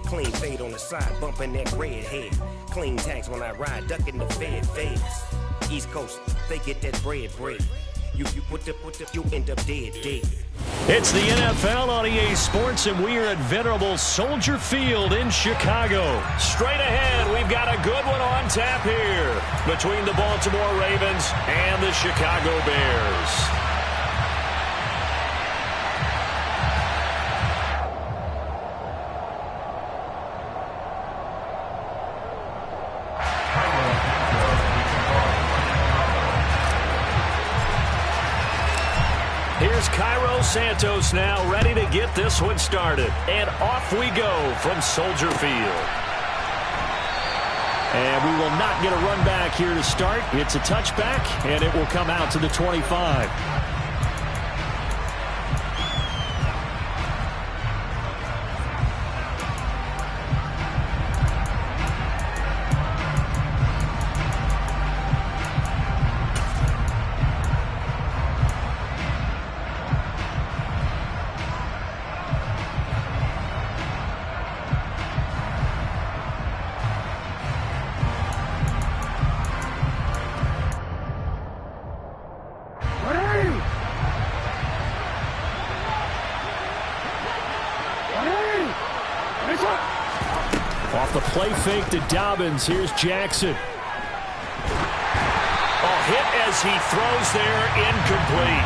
Clean fade on the side, bumping that red head. Clean tags when I ride, ducking the feds. East Coast, they get that bread. You end up dead. It's the NFL on EA Sports, and we are at venerable Soldier Field in Chicago. Straight ahead, we've got a good one on tap here between the Baltimore Ravens and the Chicago Bears. Here's Cairo Santos now, ready to get this one started. And off we go from Soldier Field. And we will not get a run back here to start. It's a touchback, and it will come out to the 25. Off the play fake to Dobbins. Here's Jackson. Oh, hit as he throws there, incomplete.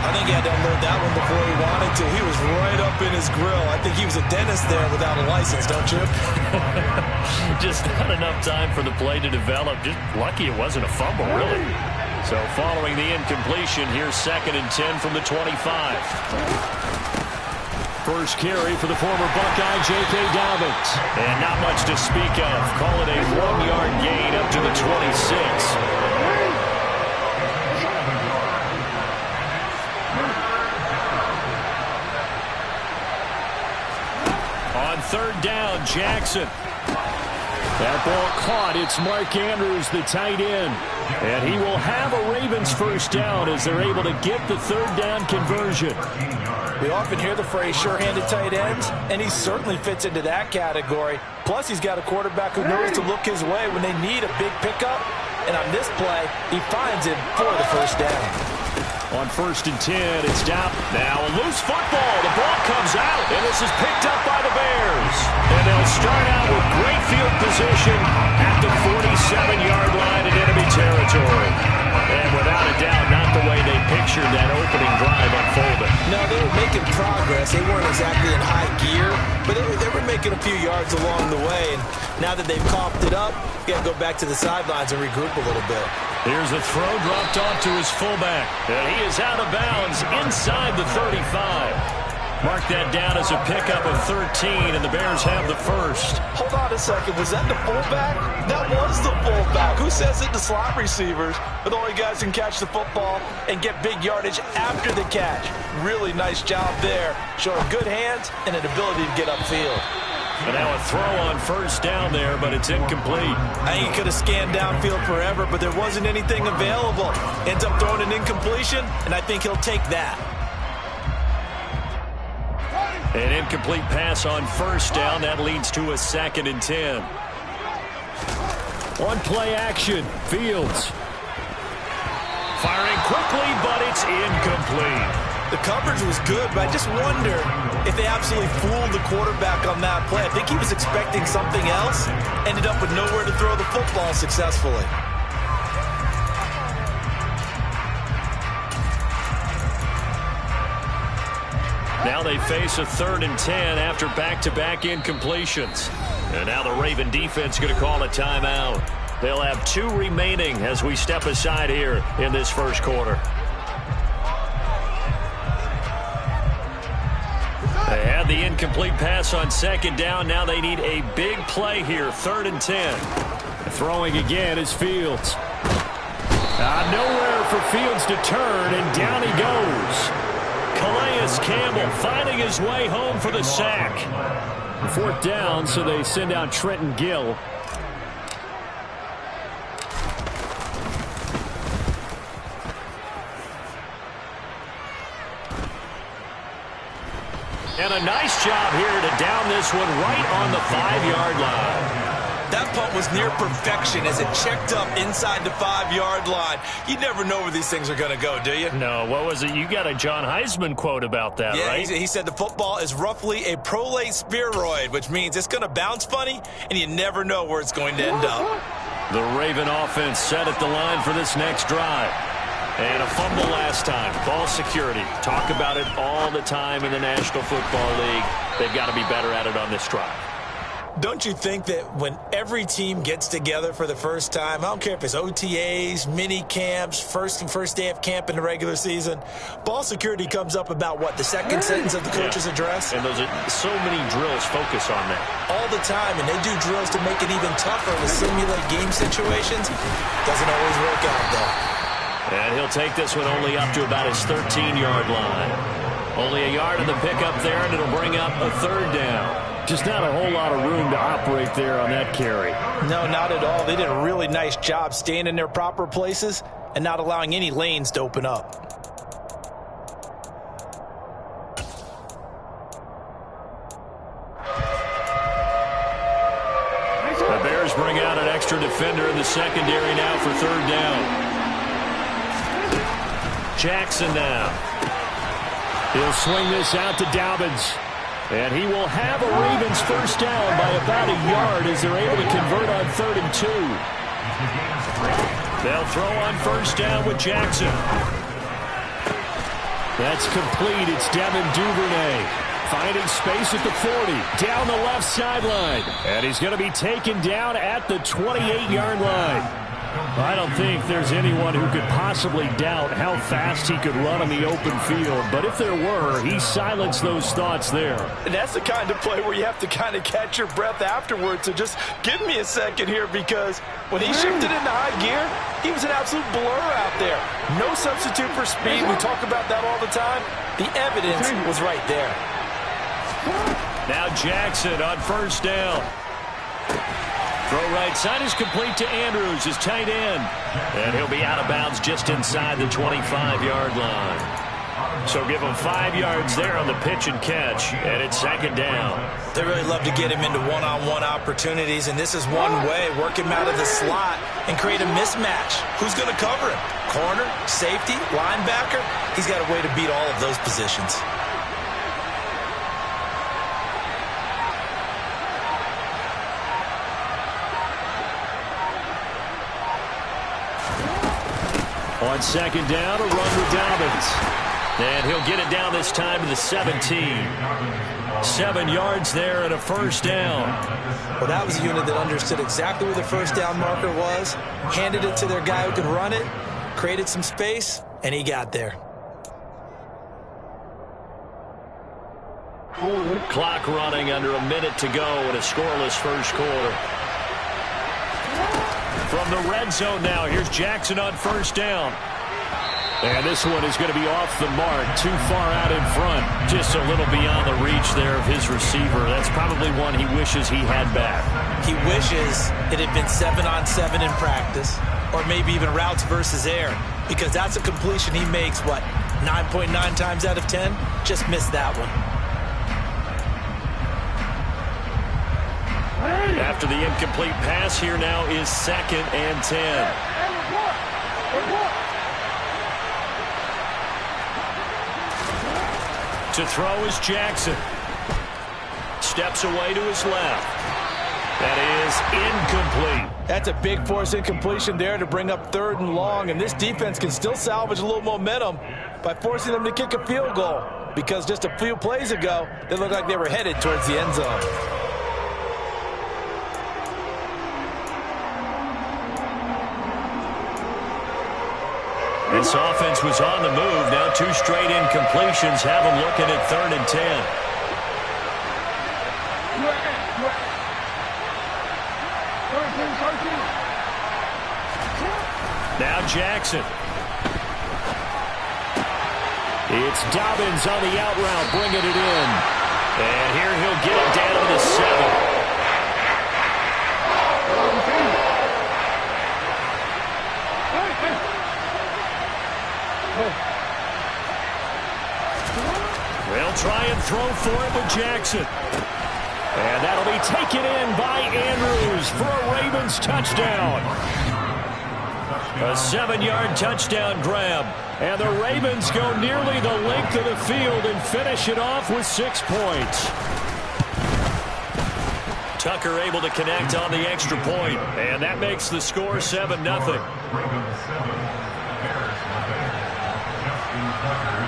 I think he had to unload that one before he wanted to. He was right up in his grill. I think he was a dentist there without a license, don't you? Just not enough time for the play to develop. Just lucky it wasn't a fumble, really. So following the incompletion, here's 2nd and 10 from the 25. First carry for the former Buckeye, J.K. Dobbins. And not much to speak of. Call it a 1-yard gain up to the 26. On 3rd down, Jackson. That ball caught. It's Mark Andrews, the tight end. And he will have a Ravens first down as they're able to get the 3rd down conversion. We often hear the phrase sure-handed tight ends, and he certainly fits into that category. Plus, he's got a quarterback who knows to look his way when they need a big pickup. And on this play, he finds him for the first down. On 1st and 10, it's down. Now a loose football. The ball comes out, and this is picked up by the Bears. And they'll start out with great field position at the 47-yard line in enemy territory. And without a doubt, not the way they pictured that opening drive unfolding. No, they were making progress. They weren't exactly in high gear, but they were making a few yards along the way. And now that they've coughed it up, you got to go back to the sidelines and regroup a little bit. Here's a throw dropped off to his fullback. And he is out of bounds inside the 35. Mark that down as a pickup of 13, and the Bears have the first. Hold on a second. Was that the fullback? That was the fullback. Who says it to slot receivers? But the only guys can catch the football and get big yardage after the catch. Really nice job there. Showing good hands and an ability to get upfield. And now a throw on 1st down there, but it's incomplete. I think he could have scanned downfield forever, but there wasn't anything available. Ends up throwing an incompletion, and I think he'll take that. An incomplete pass on 1st down. That leads to a 2nd and 10. On play action, Fields. Firing quickly, but it's incomplete. The coverage was good, but I just wonder if they absolutely fooled the quarterback on that play. I think he was expecting something else. Ended up with nowhere to throw the football successfully. Now they face a 3rd and 10 after back-to-back incompletions. And now the Raven defense going to call a timeout. They'll have 2 remaining as we step aside here in this first quarter. They had the incomplete pass on 2nd down. Now they need a big play here, 3rd and 10. Throwing again is Fields. Nowhere for Fields to turn, and down he goes. Calais Campbell finding his way home for the sack. 4th down, so they send out Trenton Gill. And a nice job here to down this one right on the 5-yard line. That punt was near perfection as it checked up inside the 5-yard line. You never know where these things are going to go, do you? No, what was it? You got a John Heisman quote about that, right? Yeah, he said the football is roughly a prolate spheroid, which means it's going to bounce funny, and you never know where it's going to end up. The Raven offense set at the line for this next drive. And a fumble last time. Ball security. Talk about it all the time in the National Football League. They've got to be better at it on this drive. Don't you think that when every team gets together for the first time, I don't care if it's OTAs, mini camps, first day of camp in the regular season, ball security comes up about what, the second sentence of the coach's address? And those are so many drills focus on that. All the time, and they do drills to make it even tougher to simulate game situations. Doesn't always work out, though. And he'll take this one only up to about his 13-yard line. Only a yard on the pickup there, and it'll bring up a 3rd down. Just not a whole lot of room to operate there on that carry. No, not at all. They did a really nice job staying in their proper places and not allowing any lanes to open up. The Bears bring out an extra defender in the secondary now for 3rd down. Jackson now. He'll swing this out to Dobbins. And he will have a Ravens 1st down by about a yard as they're able to convert on 3rd and 2. They'll throw on 1st down with Jackson. That's complete. It's Devin Duvernay finding space at the 40, down the left sideline. And he's going to be taken down at the 28-yard line. I don't think there's anyone who could possibly doubt how fast he could run on the open field. But if there were, he silenced those thoughts there. And that's the kind of play where you have to kind of catch your breath afterwards. So just give me a second here, because when he shifted into high gear, he was an absolute blur out there. No substitute for speed. We talk about that all the time. The evidence was right there. Now Jackson on 1st down. Throw right side is complete to Andrews, his tight end. And he'll be out of bounds just inside the 25-yard line. So give him 5 yards there on the pitch and catch, and it's 2nd down. They really love to get him into one-on-one opportunities, and this is one way. Work him out of the slot and create a mismatch. Who's going to cover him? Corner, safety, linebacker? He's got a way to beat all of those positions. On 2nd down, a run with Dobbins. And he'll get it down this time to the 17. 7 yards there and a 1st down. Well, that was a unit that understood exactly where the 1st down marker was, handed it to their guy who could run it, created some space, and he got there. Clock running under a minute to go in a scoreless 1st quarter. From the red zone now, here's Jackson on 1st down. And this one is going to be off the mark, too far out in front. Just a little beyond the reach there of his receiver. That's probably one he wishes he had back. He wishes it had been 7-on-7 in practice, or maybe even routes versus air, because that's a completion he makes, what, 9.9 times out of 10? Just missed that one. After the incomplete pass, here now is 2nd and 10. To throw is Jackson. Steps away to his left. That is incomplete. That's a big force incompletion there to bring up 3rd and long, and this defense can still salvage a little momentum by forcing them to kick a field goal, because just a few plays ago, they looked like they were headed towards the end zone. This offense was on the move. Now 2 straight incompletions have them looking at 3rd and 10. Now Jackson. It's Dobbins on the out route, bringing it in. And here he'll get it down to 7. They'll try and throw for it with Jackson. And that'll be taken in by Andrews for a Ravens touchdown. A 7-yard touchdown grab. And the Ravens go nearly the length of the field and finish it off with 6 points. Tucker able to connect on the extra point, and that makes the score 7-0.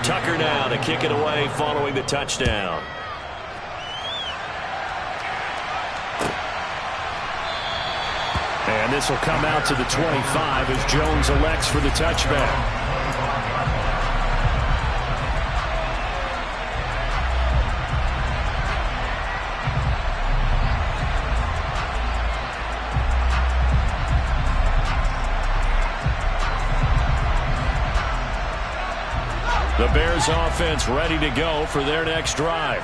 Tucker now to kick it away following the touchdown. And this will come out to the 25 as Jones elects for the touchback. The Bears offense ready to go for their next drive.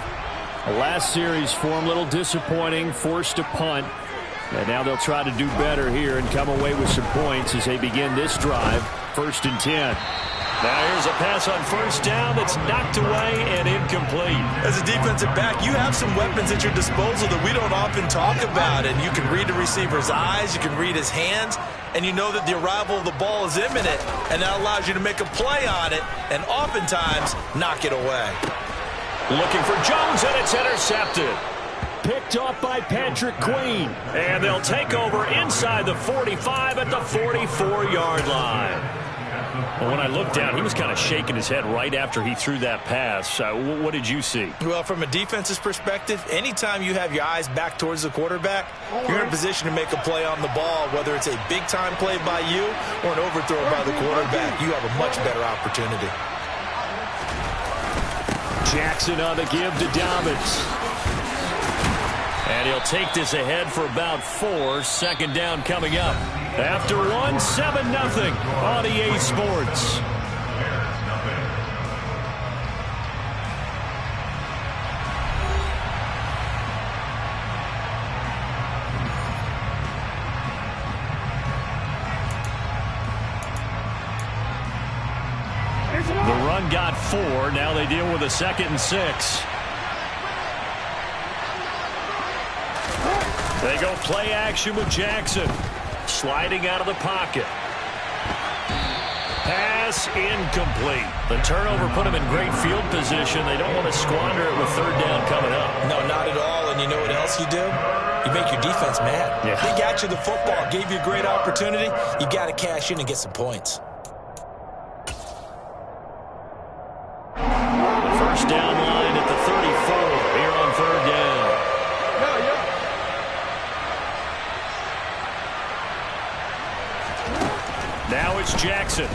The last series for them a little disappointing, forced a punt. And now they'll try to do better here and come away with some points as they begin this drive. 1st and 10. Now here's a pass on 1st down that's knocked away and incomplete. As a defensive back, you have some weapons at your disposal that we don't often talk about. And you can read the receiver's eyes, you can read his hands, and you know that the arrival of the ball is imminent. And that allows you to make a play on it and oftentimes knock it away. Looking for Jones, and it's intercepted. Picked off by Patrick Queen. And they'll take over inside the 45 at the 44-yard line. Well, when I looked down, he was kind of shaking his head right after he threw that pass. What did you see? Well, from a defense's perspective, anytime you have your eyes back towards the quarterback, you're in a position to make a play on the ball, whether it's a big-time play by you or an overthrow by the quarterback. You have a much better opportunity. Jackson on the give to Dobbins. And he'll take this ahead for about 4. 2nd down coming up. After 1, 7-0 on EA Sports. The run got 4. Now they deal with a 2nd and 6. They go play action with Jackson. Sliding out of the pocket. Pass incomplete. The turnover put them in great field position. They don't want to squander it with 3rd down coming up. No, not at all. And you know what else you do? You make your defense mad. Yeah. They got you the football, gave you a great opportunity. You got to cash in and get some points. 1st down line at the 34 here on 3rd down. Now it's Jackson.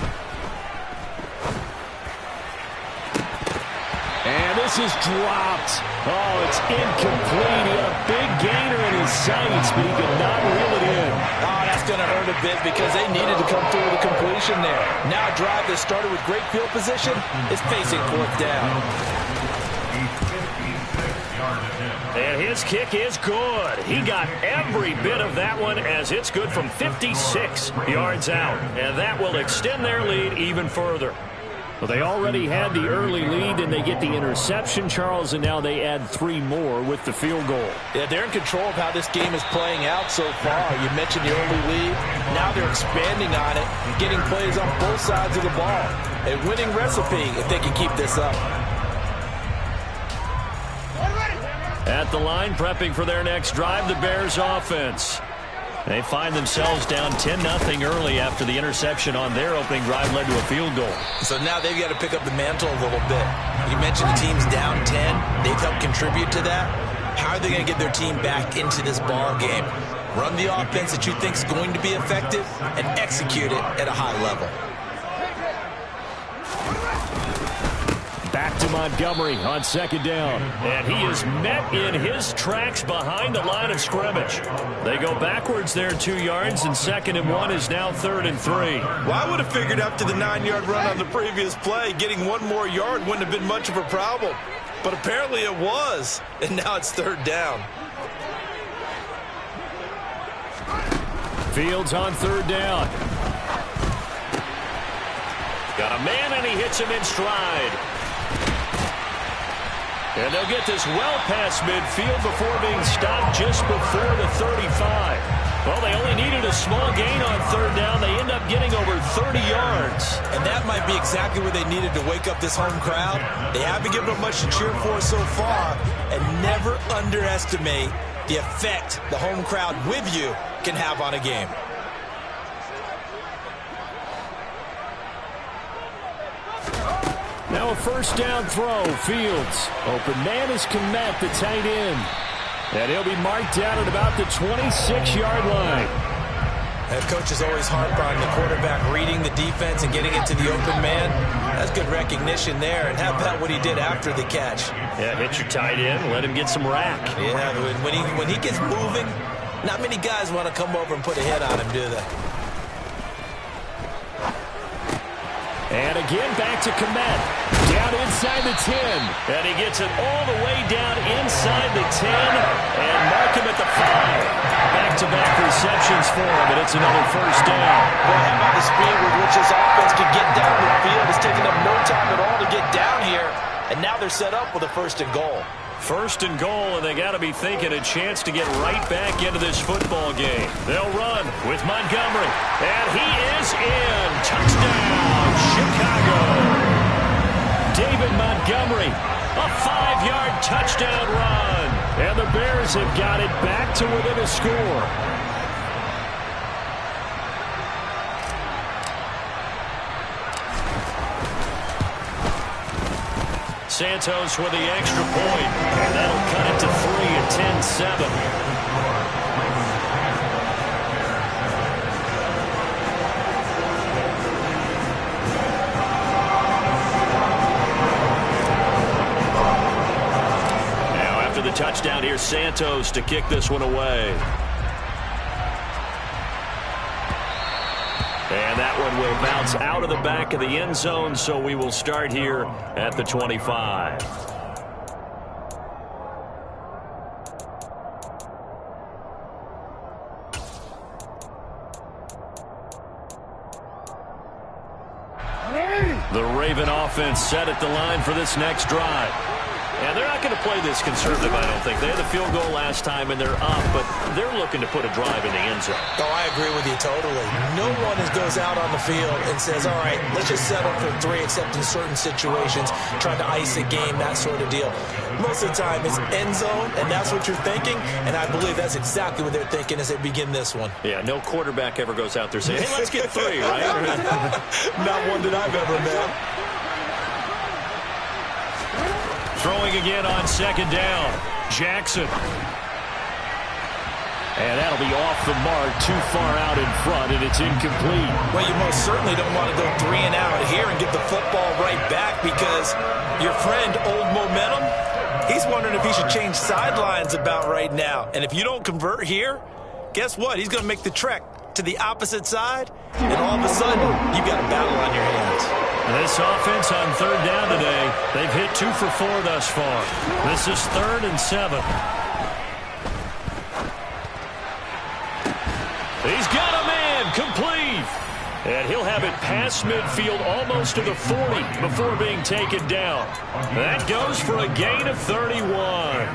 And this is dropped. Oh, it's incomplete. He had a big gainer in his sights, but he could not reel it in. Oh, that's going to hurt a bit because they needed to come through with a completion there. Now a drive that started with great field position is facing 4th down. And his kick is good. He got every bit of that one as it's good from 56 yards out. And that will extend their lead even further. Well, they already had the early lead, and they get the interception, Charles, and now they add 3 more with the field goal. Yeah, they're in control of how this game is playing out so far. You mentioned the early lead. Now they're expanding on it, getting plays on both sides of the ball. A winning recipe if they can keep this up. At the line, prepping for their next drive, the Bears offense. They find themselves down 10-0 early after the interception on their opening drive led to a field goal. So now they've got to pick up the mantle a little bit. You mentioned the team's down 10. They've helped contribute to that. How are they going to get their team back into this ball game? Run the offense that you think is going to be effective and execute it at a high level. Back to Montgomery on 2nd down. And he is met in his tracks behind the line of scrimmage. They go backwards there 2 yards, and 2nd and 1 is now 3rd and 3. Well, I would have figured after the 9-yard run on the previous play, getting 1 more yard wouldn't have been much of a problem. But apparently it was, and now it's 3rd down. Fields on 3rd down. Got a man, and he hits him in stride. And they'll get this well past midfield before being stopped just before the 35. Well, they only needed a small gain on third down. They end up getting over 30 yards. And that might be exactly what they needed to wake up this home crowd. They haven't given them much to cheer for so far. And never underestimate the effect the home crowd with you can have on a game. Now a first down throw. Fields. Open man is Kmet, the tight end. And he'll be marked down at about the 26-yard line. Head coach is always harp on the quarterback reading the defense and getting it to the open man. That's good recognition there. And how about what he did after the catch? Yeah, hit your tight end, let him get some rack. Yeah, when he gets moving, not many guys want to come over and put a hit on him, do they? And again, back to Kmet. Down inside the 10. And he gets it all the way down inside the 10. And mark him at the 5. Back-to-back receptions for him, and it's another first down. Boy, how about the speed with which this offense could get down the field? It's taking them no time at all to get down here. And now they're set up with a first and goal. First and goal, and they got to be thinking a chance to get right back into this football game. They'll run with Montgomery, and he is in. Touchdown, Chicago. David Montgomery, a 5-yard touchdown run. And the Bears have got it back to within a score. Santos with the extra point, and that'll cut it to 3 at 10-7. Now after the touchdown, here's Santos to kick this one away. And that one will bounce out of the back of the end zone, so we will start here at the 25. The Raven offense set at the line for this next drive. And they're not going to play this conservative, I don't think. They had the field goal last time, and they're up, but they're looking to put a drive in the end zone. Oh, I agree with you totally. No one goes out on the field and says, all right, let's just settle for 3, except in certain situations, trying to ice a game, that sort of deal. Most of the time, it's end zone, and that's what you're thinking, and I believe that's exactly what they're thinking as they begin this one. Yeah, no quarterback ever goes out there saying, hey, let's get 3, right? Not one that I've ever met. Throwing again on second down. Jackson. And that'll be off the mark, too far out in front, and it's incomplete. Well, you most certainly don't want to go 3 and out here and get the football right back, because your friend, Old Momentum, he's wondering if he should change sidelines about right now. And if you don't convert here, guess what? He's going to make the trek to the opposite side, and all of a sudden, you've got a battle on your hands. This offense on third down today, they've hit 2 for 4 thus far. This is 3rd and 7. He's got a man, complete. And he'll have it past midfield almost to the 40 before being taken down. That goes for a gain of 31.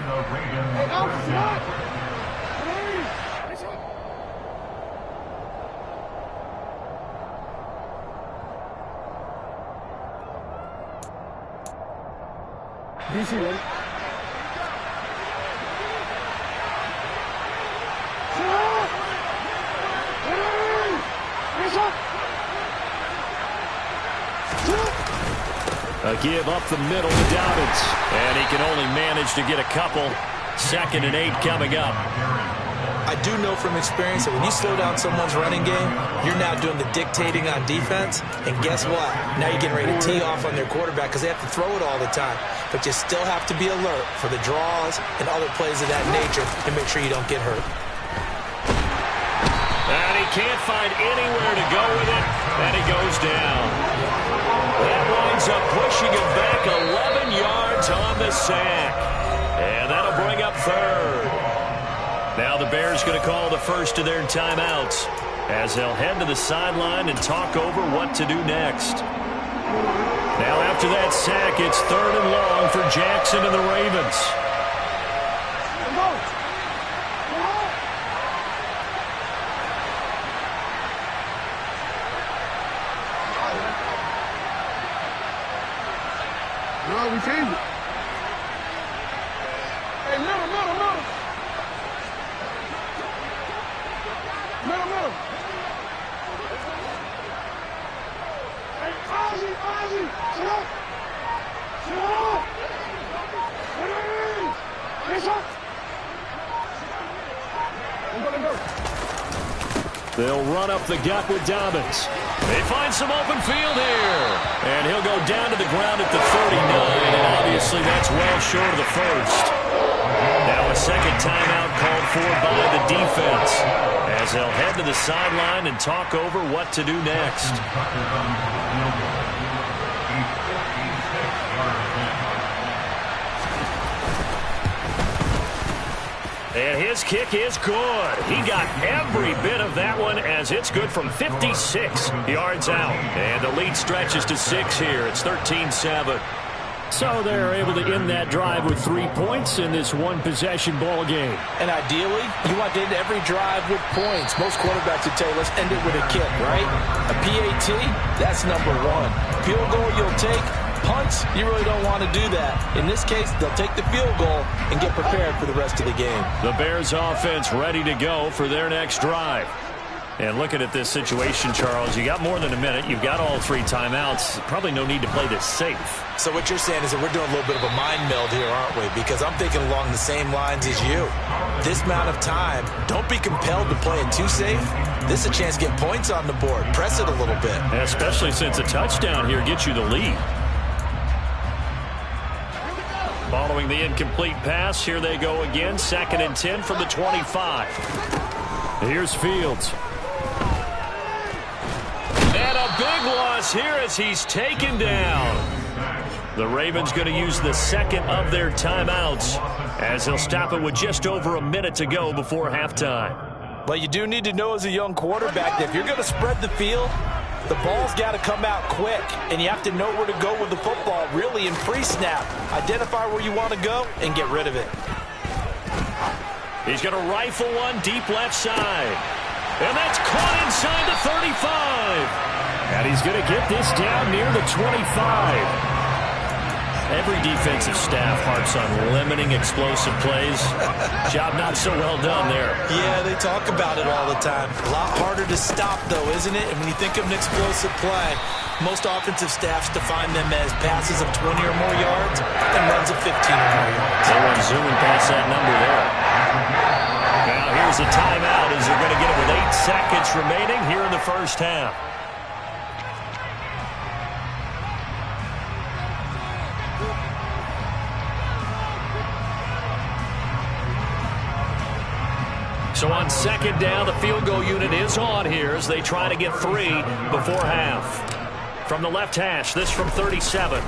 Easy one. A give up the middle to Dobbins. And he can only manage to get a couple. 2nd and 8 coming up. I do know from experience that when you slow down someone's running game, you're now doing the dictating on defense. And guess what? Now you're getting ready to tee off on their quarterback because they have to throw it all the time. But you still have to be alert for the draws and other plays of that nature to make sure you don't get hurt. And he can't find anywhere to go with it, and he goes down. That winds up pushing him back 11 yards on the sack. And that'll bring up 3rd. Now the Bears going to call the first of their timeouts as they'll head to the sideline and talk over what to do next. Now after that sack, it's 3rd and long for Jackson and the Ravens. No, we changed it. Hey, middle. Middle. Hey, Ozzy, sit up. Hey, up. I'm gonna go. They'll run up the gut with Dobbins. They find some open field here. And he'll go down to the ground at the 39, and obviously that's well short of the first. Now a second timeout called for by the defense, as they'll head to the sideline and talk over what to do next. And his kick is good. He got every bit of that one, as it's good from 56 yards out. And the lead stretches to 6 here. It's 13-7. So they're able to end that drive with 3 points in this one-possession ball game. And ideally, you want to end every drive with points. Most quarterbacks would tell you, let's end it with a kick, right? A PAT, that's number 1. Field goal you'll take. Punts, you really don't want to do that. In this case, they'll take the field goal and get prepared for the rest of the game. The Bears offense ready to go for their next drive. And looking at this situation, Charles, you got more than a minute. You've got all 3 timeouts. Probably no need to play this safe. So what you're saying is that we're doing a little bit of a mind meld here, aren't we? Because I'm thinking along the same lines as you. This amount of time, don't be compelled to play it too safe. This is a chance to get points on the board. Press it a little bit. Especially since a touchdown here gets you the lead. Following the incomplete pass, here they go again. 2nd and 10 from the 25. Here's Fields. And a big loss here as he's taken down. The Ravens going to use the second of their timeouts, as they'll stop it with just over a minute to go before halftime. But you do need to know as a young quarterback that if you're going to spread the field, the ball's got to come out quick, and you have to know where to go with the football, really, in pre-snap. Identify where you want to go and get rid of it. He's going to rifle one deep left side. And that's caught inside the 35. And he's going to get this down near the 25. Every defensive staff harps on limiting explosive plays. Job not so well done there. Yeah, they talk about it all the time. A lot harder to stop, though, isn't it? And when you think of an explosive play, most offensive staffs define them as passes of 20 or more yards and runs of 15 or more yards. They went zooming past that number there. Now here's a timeout as they're going to get it with 8 seconds remaining here in the first half. So on 2nd down, the field goal unit is on here as they try to get 3 before half. From the left hash, this from 37.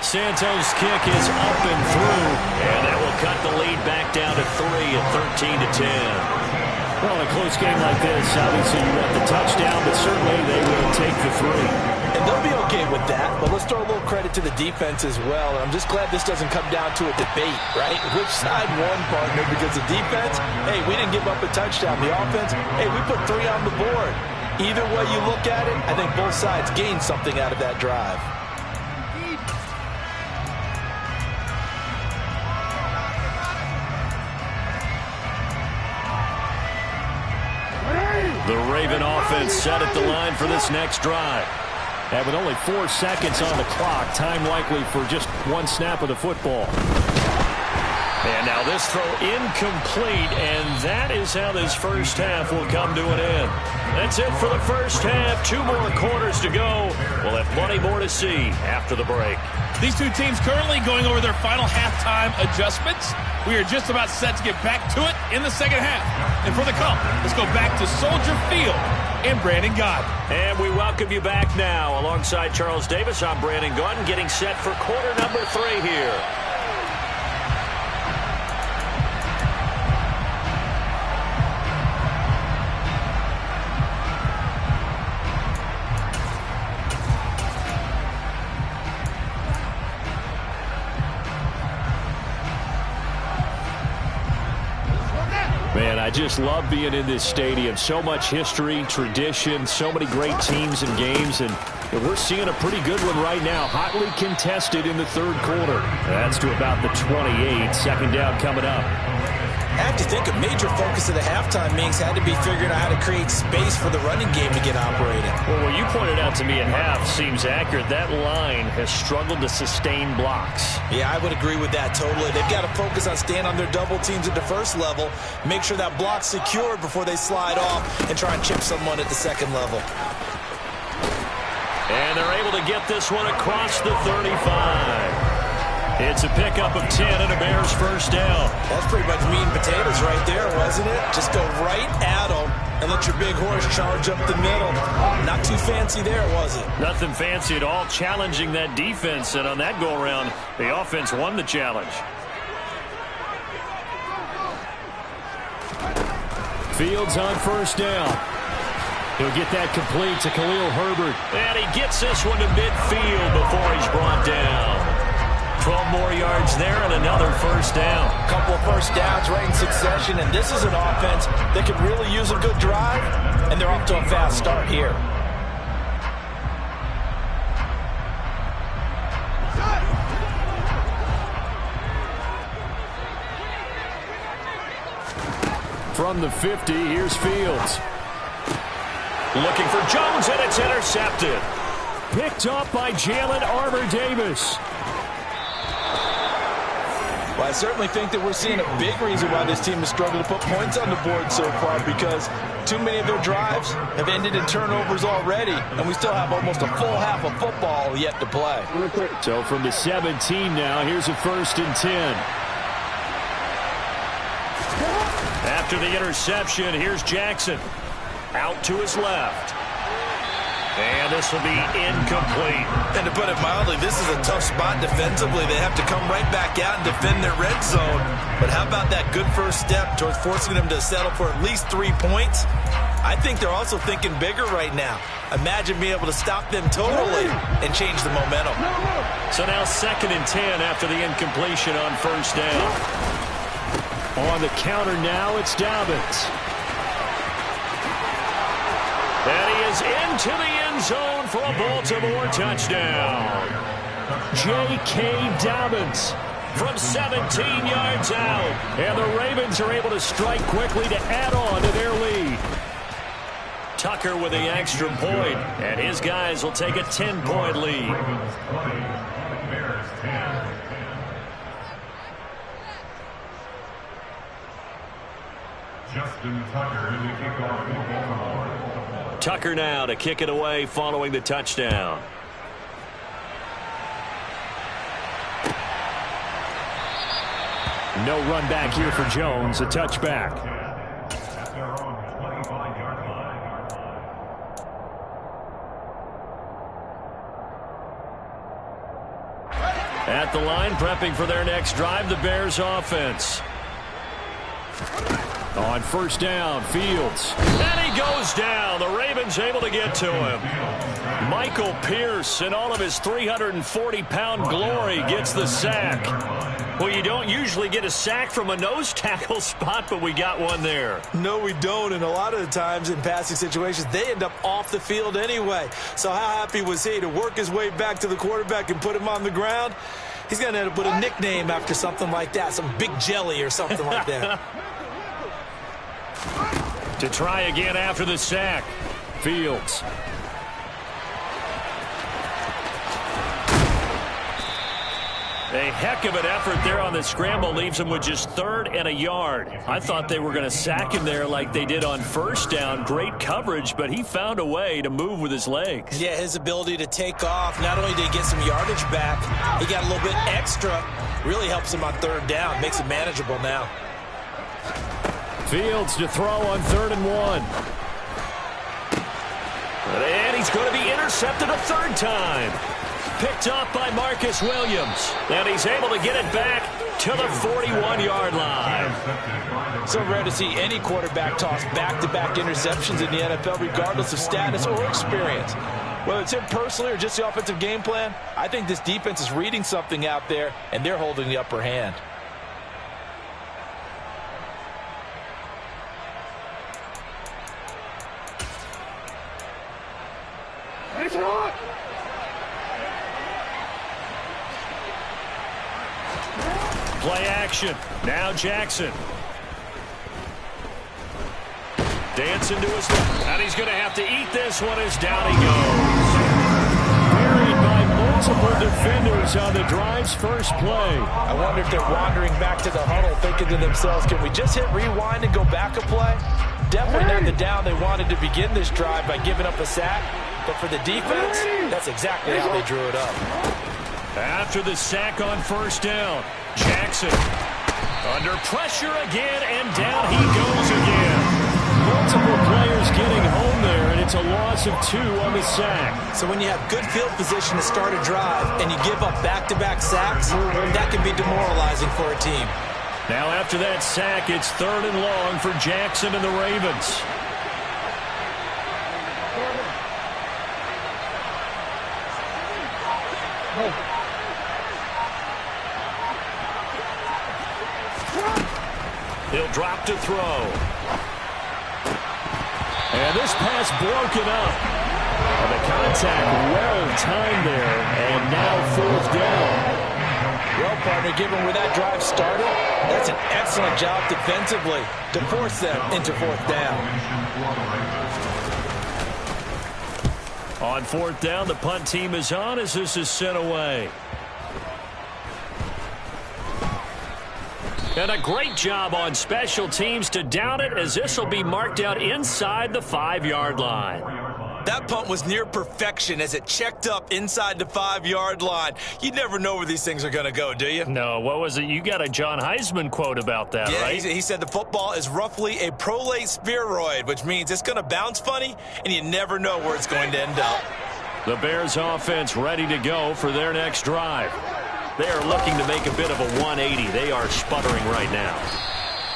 Santos' kick is up and through, and that will cut the lead back down to 3 at 13-10. Well, in a close game like this, obviously you want the touchdown, but certainly they will take the 3. And they'll be okay with that, but let's throw a little credit to the defense as well. And I'm just glad this doesn't come down to a debate, right? Which side won, partner? Because the defense, hey, we didn't give up a touchdown. The offense, hey, we put 3 on the board. Either way you look at it, I think both sides gained something out of that drive. The Raven offense set at the line for this next drive. And with only 4 seconds on the clock, time likely for just 1 snap of the football. And now this throw incomplete, and that is how this first half will come to an end. That's it for the first half. 2 more quarters to go. We'll have plenty more to see after the break. These two teams currently going over their final halftime adjustments. We are just about set to get back to it in the second half. And for the call, let's go back to Soldier Field and Brandon Gott. And we welcome you back now. Alongside Charles Davis, I'm Brandon Gott, getting set for quarter number 3 here. Man, I just love being in this stadium. So much history, tradition, so many great teams and games, and we're seeing a pretty good one right now. Hotly contested in the third quarter. That's to about the 28. Second down coming up. I have to think a major focus of the halftime meetings had to be figuring out how to create space for the running game to get operating. Well, what you pointed out to me at half seems accurate. That line has struggled to sustain blocks. Yeah, I would agree with that totally. They've got to focus on staying on their double teams at the first level, make sure that block's secured before they slide off and try and chip someone at the second level. And they're able to get this one across the 35. It's a pickup of 10 and a Bears first down. That's pretty much meat and potatoes right there, wasn't it? Just go right at them and let your big horse charge up the middle. Not too fancy there, was it? Nothing fancy at all, challenging that defense. And on that go-around, the offense won the challenge. Fields on first down. He'll get that complete to Khalil Herbert. And he gets this one to midfield before he's brought down. 12 more yards there and another first down. A couple of first downs right in succession, and this is an offense that could really use a good drive, and they're off to a fast start here. From the 50, here's Fields. Looking for Jones, and it's intercepted. Picked up by Jalen Armour-Davis. Well, I certainly think that we're seeing a big reason why this team has struggled to put points on the board so far, because too many of their drives have ended in turnovers already, and we still have almost a full half of football yet to play. So from the 17 now, here's a 1st and 10. After the interception, here's Jackson. Out to his left. And this will be incomplete. And to put it mildly, this is a tough spot defensively. They have to come right back out and defend their red zone. But how about that good first step towards forcing them to settle for at least 3 points? I think they're also thinking bigger right now. Imagine being able to stop them totally and change the momentum. So now 2nd and 10 after the incompletion on first down. On the counter now, it's Dobbins. And he is into the end zone for a Baltimore touchdown. J.K. Dobbins from 17 yards out. And the Ravens are able to strike quickly to add on to their lead. Tucker with the extra point, and his guys will take a 10-point lead. Justin Tucker in the kickoff for Baltimore. Tucker now to kick it away following the touchdown. No run back here for Jones, a touchback. At their own 25-yard line. At the line, prepping for their next drive, the Bears offense. On first down, Fields. And he goes down. The Ravens able to get to him. Michael Pierce, in all of his 340-pound glory, gets the sack. Well, you don't usually get a sack from a nose tackle spot, but we got one there. No, we don't, and a lot of the times in passing situations, they end up off the field anyway. So how happy was he to work his way back to the quarterback and put him on the ground? He's going to end up with a nickname after something like that, some Big Jelly or something like that. To try again after the sack. Fields. A heck of an effort there on the scramble. Leaves him with just 3rd and a yard. I thought they were going to sack him there like they did on first down. Great coverage, but he found a way to move with his legs. Yeah, his ability to take off. Not only did he get some yardage back, he got a little bit extra. Really helps him on 3rd down. Makes it manageable now. Fields to throw on 3rd and 1. And he's going to be intercepted a 3rd time. Picked up by Marcus Williams. And he's able to get it back to the 41-yard line. So rare to see any quarterback toss back-to-back interceptions in the NFL, regardless of status or experience. Whether it's him personally or just the offensive game plan, I think this defense is reading something out there, and they're holding the upper hand. Play action. Now Jackson. Dancing to his left. And he's going to have to eat this one as down he goes. Buried by multiple defenders on the drive's first play. I wonder if they're wandering back to the huddle thinking to themselves, can we just hit rewind and go back a play? Definitely not the down they wanted to begin this drive by giving up a sack. But for the defense, that's exactly how they drew it up. After the sack on first down, Jackson under pressure again, and down he goes again. Multiple players getting home there, and it's a loss of 2 on the sack. So when you have good field position to start a drive and you give up back-to-back sacks, that can be demoralizing for a team. Now after that sack, it's 3rd and long for Jackson and the Ravens. He'll drop to throw. And this pass broken up. And the contact well-timed there. And now 4th down. Well, partner, given where that drive started, that's an excellent job defensively to force them into 4th down. On 4th down, the punt team is on as this is sent away. And a great job on special teams to down it, as this will be marked out inside the 5-yard line. That punt was near perfection as it checked up inside the 5-yard line. You never know where these things are going to go, do you? No, what was it? You got a John Heisman quote about that, right? He said the football is roughly a prolate spheroid, which means it's going to bounce funny, and you never know where it's going to end up. The Bears offense ready to go for their next drive. They are looking to make a bit of a 180. They are sputtering right now.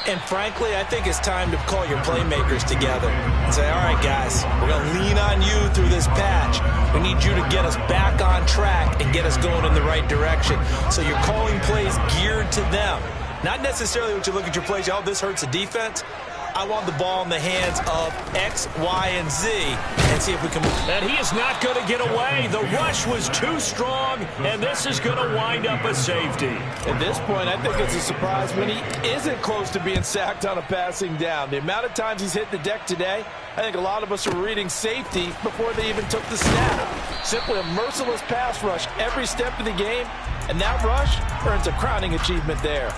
And frankly, I think it's time to call your playmakers together and say, all right, guys, we're going to lean on you through this patch. We need you to get us back on track and get us going in the right direction. So you're calling plays geared to them. Not necessarily when you look at your plays, oh, this hurts the defense. I want the ball in the hands of X, Y, and Z and see if we can. And he is not going to get away. The rush was too strong, and this is going to wind up a safety. At this point, I think it's a surprise when he isn't close to being sacked on a passing down. The amount of times he's hit the deck today, I think a lot of us are reading safety before they even took the snap. Simply a merciless pass rush every step of the game, and that rush earns a crowning achievement there.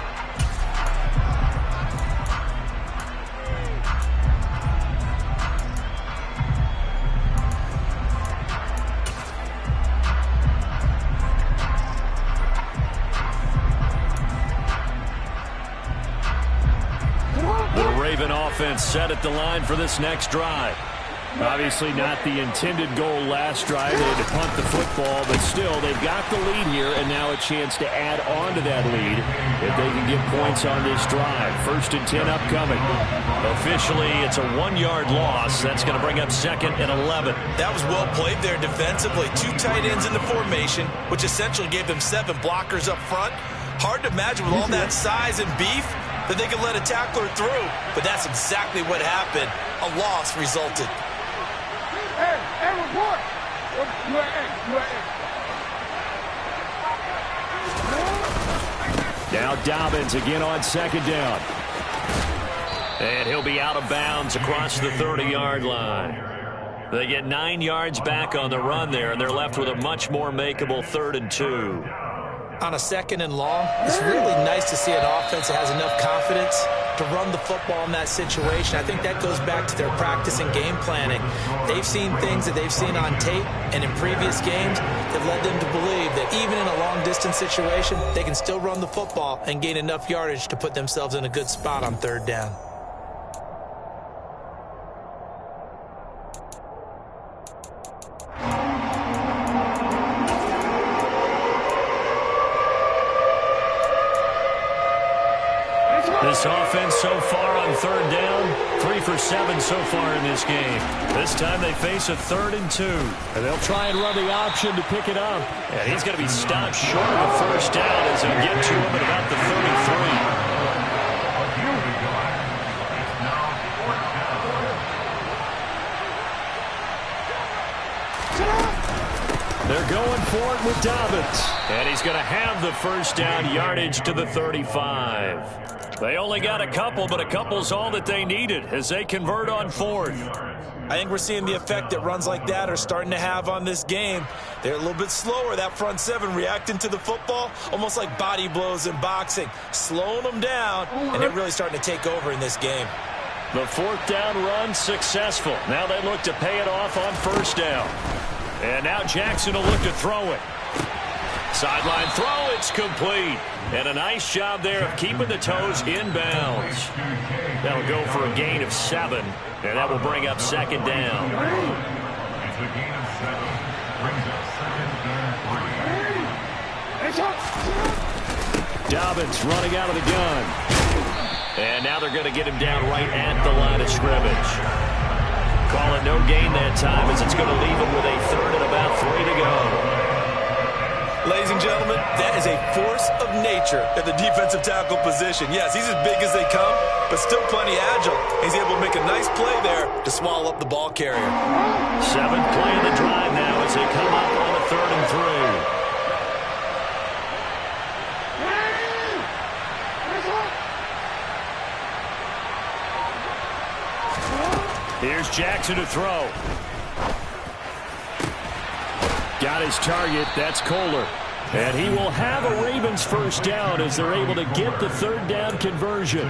Offense set at the line for this next drive. Obviously not the intended goal last drive. They had to punt the football, but still they've got the lead here, and now a chance to add on to that lead if they can get points on this drive. 1st and 10 upcoming. Officially, it's a 1-yard loss. That's going to bring up 2nd and 11. That was well played there defensively. 2 tight ends in the formation, which essentially gave them 7 blockers up front. Hard to imagine with all that size and beef that they could let a tackler through, but that's exactly what happened. A loss resulted. Hey, report. Now Dobbins again on 2nd down. And he'll be out of bounds across the 30-yard line. They get 9 yards back on the run there, and they're left with a much more makeable 3rd and 2. On a 2nd and long, it's really nice to see an offense that has enough confidence to run the football in that situation. I think that goes back to their practice and game planning. They've seen things that they've seen on tape and in previous games that led them to believe that even in a long-distance situation, they can still run the football and gain enough yardage to put themselves in a good spot on 3rd down. This offense so far on 3rd down, 3 for 7 so far in this game. This time they face a 3rd and 2. And they'll try and run the option to pick it up. And he's going to be stopped short of a 1st down as he'll get to him at about the 33. They're going for it with Dobbins. And he's going to have the first down yardage to the 35. They only got a couple, but a couple's all that they needed as they convert on fourth. I think we're seeing the effect that runs like that are starting to have on this game. They're a little bit slower, that front seven, reacting to the football, almost like body blows in boxing, slowing them down, and they're really starting to take over in this game. The fourth down run successful. Now they look to pay it off on first down. And now Jackson will look to throw it. Sideline throw, it's complete. And a nice job there of keeping the toes inbounds. That'll go for a gain of 7, and that will bring up second down. It's a gain of 7. Brings up second and 3. Dobbins running out of the gun. And now they're going to get him down right at the line of scrimmage. Call it no gain that time as it's going to leave him with a third and about 3 to go. Ladies and gentlemen, that is a force of nature at the defensive tackle position. Yes, he's as big as they come, but still plenty agile. He's able to make a nice play there to swallow up the ball carrier. 7th play of the drive now as they come up on a 3rd and 3. Here's Jackson to throw. Got his target. That's Kohler. And he will have a Ravens first down as they're able to get the 3rd down conversion.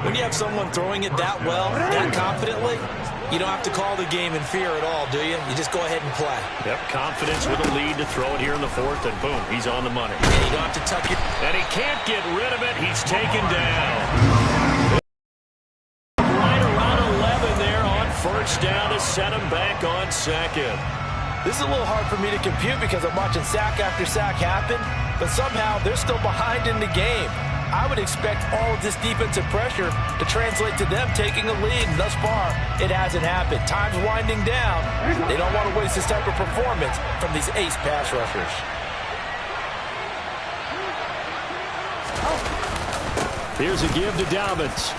When you have someone throwing it that well, that confidently, you don't have to call the game in fear at all, do you? You just go ahead and play. Yep, confidence with a lead to throw it here in the 4th, and boom, he's on the money. And you don't have to tuck it. And he can't get rid of it. He's taken down. Right around 11 there on first down to set him back on second. This is a little hard for me to compute because I'm watching sack after sack happen, but somehow they're still behind in the game. I would expect all of this defensive pressure to translate to them taking a lead, and thus far, it hasn't happened. Time's winding down. They don't want to waste this type of performance from these ace pass rushers. Here's a give to Dobbins.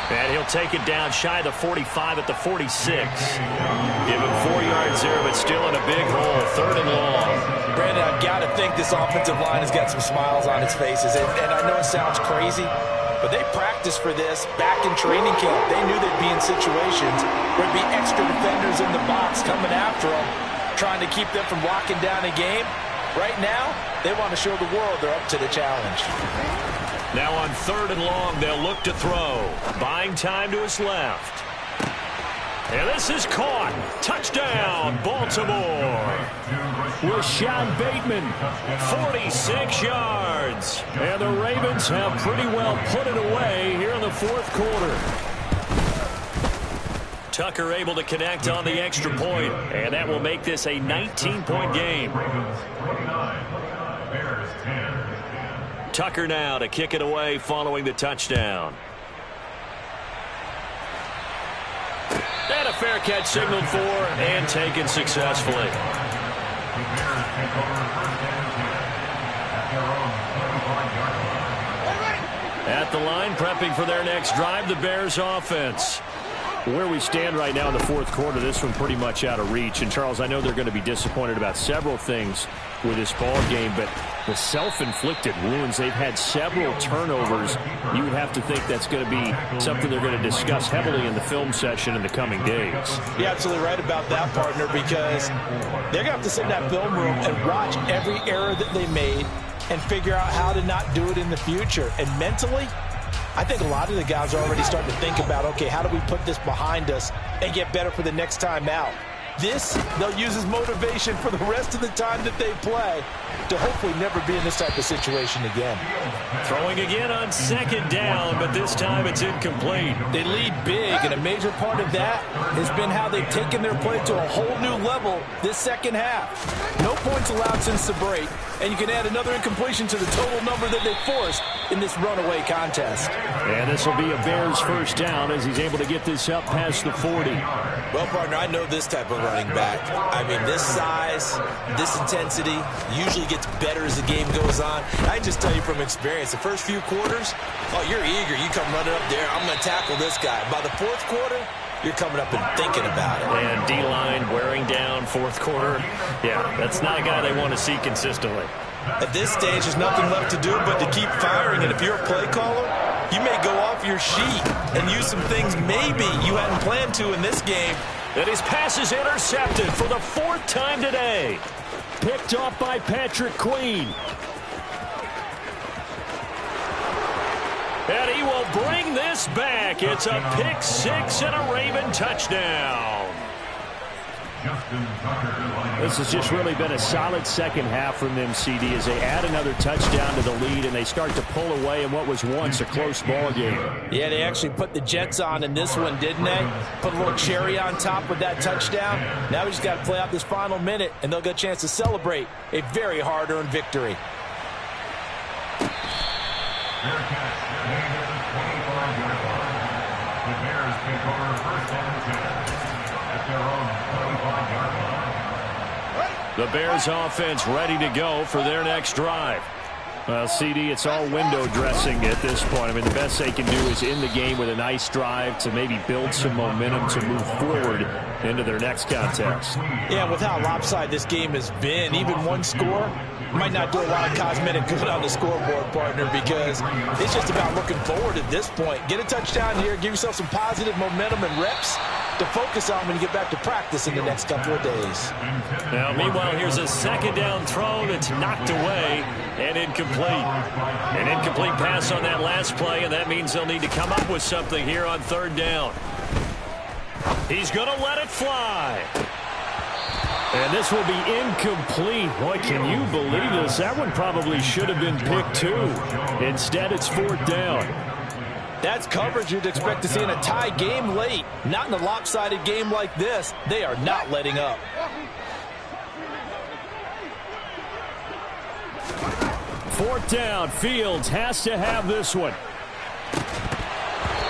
And he'll take it down shy of the 45 at the 46. Give him 4 yards there, but still in a big hole. 3rd and long. Brandon, I've got to think this offensive line has got some smiles on its faces. And I know it sounds crazy, but they practiced for this back in training camp. They knew they'd be in situations where there'd be extra defenders in the box coming after them, trying to keep them from locking down a game. Right now, they want to show the world they're up to the challenge. Now on 3rd and long, they'll look to throw. Buying time to his left. And this is caught. Touchdown, Baltimore. Rashad Bateman, 46 yards. And the Ravens have pretty well put it away here in the 4th quarter. Tucker able to connect on the extra point, and that will make this a 19-point game. Tucker now to kick it away following the touchdown. And a fair catch signaled for and taken successfully. At the line, prepping for their next drive, the Bears offense. Where we stand right now in the 4th quarter, this one pretty much out of reach. And, Charles, I know they're going to be disappointed about several things with this ball game, but the self-inflicted wounds, they've had several turnovers. You would have to think that's going to be something they're going to discuss heavily in the film session in the coming days. You're absolutely right about that, partner, because they're going to have to sit in that film room and watch every error that they made and figure out how to not do it in the future. And mentally, I think a lot of the guys are already starting to think about, okay, how do we put this behind us and get better for the next time out? This, they'll use as motivation for the rest of the time that they play to hopefully never be in this type of situation again. Throwing again on 2nd down, but this time it's incomplete. They lead big, and a major part of that has been how they've taken their play to a whole new level this second half. No points allowed since the break, and you can add another incompletion to the total number that they forced in this runaway contest. And this will be a Bears first down as he's able to get this up past the 40. Well, partner, I know this type of running back. I mean, this size, this intensity usually gets better as the game goes on. I just tell you from experience, the first few quarters, oh, you're eager. You come running up there, I'm going to tackle this guy. By the 4th quarter, you're coming up and thinking about it. And D-line wearing down fourth quarter. Yeah, that's not a guy they want to see consistently. At this stage, there's nothing left to do but to keep firing. And if you're a play caller, you may go off your sheet and use some things maybe you hadn't planned to in this game. And his pass is intercepted for the fourth time today. Picked off by Patrick Queen. And he will bring this back. It's a pick six and a Raven touchdown. This has just really been a solid second half from them, CD, as they add another touchdown to the lead and they start to pull away in what was once a close ball game. Yeah, they actually put the Jets on in this one, didn't they? Put a little cherry on top with that touchdown. Now we just got to play out this final minute, and they'll get a chance to celebrate a very hard-earned victory. The Bears take over first and 10 at their own 25-yard line. The Bears offense ready to go for their next drive. Well, CD, it's all window dressing at this point. I mean, the best they can do is end the game with a nice drive to maybe build some momentum to move forward into their next contest. Yeah, with how lopsided this game has been, even one score might not do a lot of cosmetic good on the scoreboard, partner, because it's just about looking forward at this point. Get a touchdown here, give yourself some positive momentum and reps to focus on when you get back to practice in the next couple of days. Now, meanwhile, here's a second down throw that's knocked away and incomplete. An incomplete pass on that last play, and that means they'll need to come up with something here on third down. He's going to let it fly. And this will be incomplete. Boy, can you believe this? That one probably should have been picked too. Instead, it's fourth down. That's coverage you'd expect to see in a tie game late. Not in a lopsided game like this. They are not letting up. Fourth down. Fields has to have this one.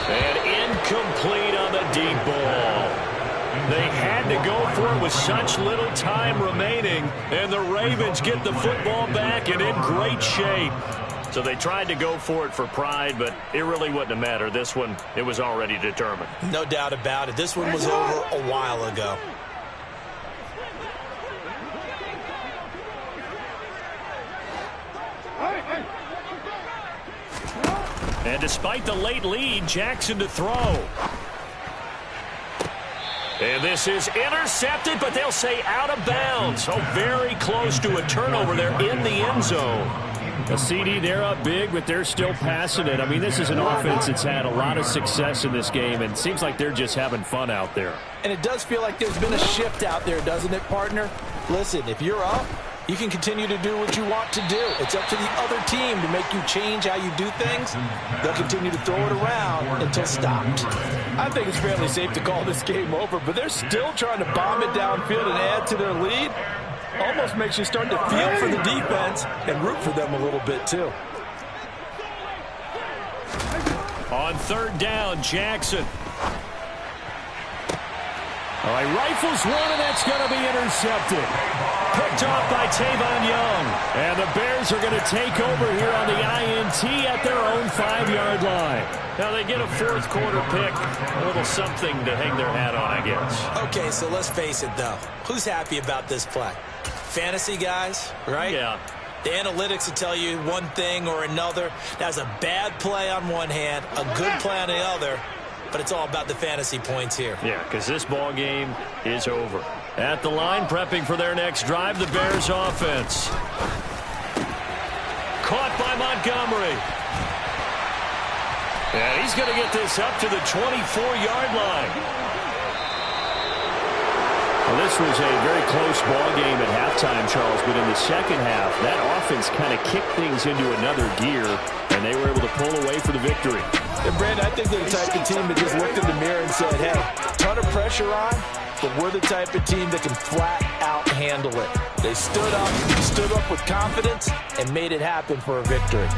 And incomplete on the deep ball. They had to go for it with such little time remaining, and the Ravens get the football back and in great shape. So they tried to go for it for pride, but it really wouldn't have mattered. This one, it was already determined. No doubt about it. This one was over a while ago. And despite the late lead, Jackson to throw. And this is intercepted, but they'll say out of bounds. So very close to a turnover there in the end zone. A CD, they're up big, but they're still passing it. I mean, this is an offense that's had a lot of success in this game, and it seems like they're just having fun out there. And it does feel like there's been a shift out there, doesn't it, partner? Listen, if you're up, you can continue to do what you want to do. It's up to the other team to make you change how you do things. They'll continue to throw it around until stopped. I think it's fairly safe to call this game over, but they're still trying to bomb it downfield and add to their lead. Almost makes you start to feel for the defense and root for them a little bit, too. On third down, Jackson. All right, rifles one, and that's going to be intercepted. Picked off by Tavon Young. And the Bears are going to take over here on the INT at their own 5-yard line. Now they get a fourth quarter pick. A little something to hang their hat on, I guess. Okay, so let's face it, though. Who's happy about this play? Fantasy guys, right? Yeah. The analytics will tell you one thing or another. That's a bad play on one hand, a good play on the other. But it's all about the fantasy points here. Yeah, because this ball game is over. At the line, prepping for their next drive, the Bears offense. Caught by Montgomery. And he's going to get this up to the 24-yard line. Well, this was a very close ball game at halftime, Charles, but in the second half, that offense kind of kicked things into another gear, and they were able to pull away for the victory. And, Brandon, I think they're the type of team that just looked in the mirror and said, hey, ton of pressure on, but we're the type of team that can flat out handle it. They stood up with confidence and made it happen for a victory.